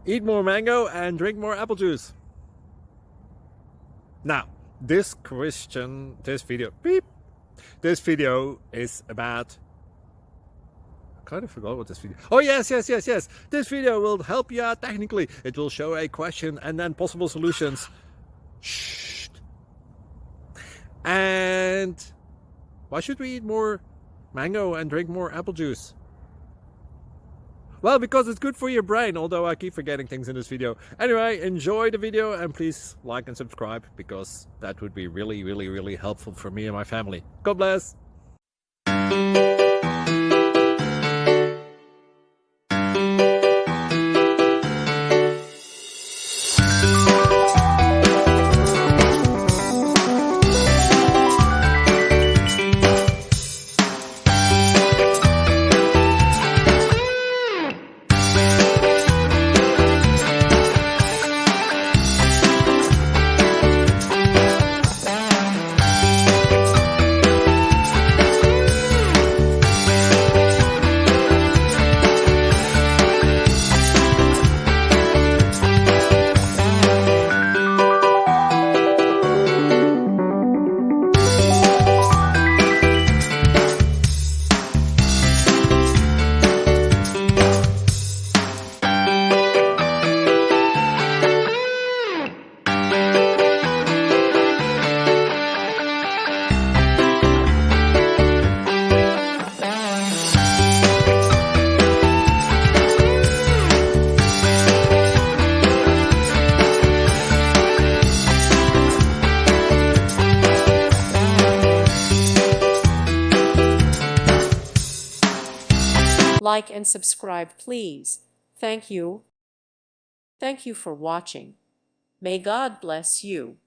eat more mango and drink more apple juice. Now, this video is about, I kind of forgot what this video. Oh yes. This video will help you out technically. It will show a question and then possible solutions. Shh. And why should we eat more mango and drink more apple juice? Well, because it's good for your brain, although I keep forgetting things in this video. Anyway, enjoy the video and please like and subscribe, because that would be really helpful for me and my family. God bless! Like and subscribe, please. Thank you. Thank you for watching. May God bless you.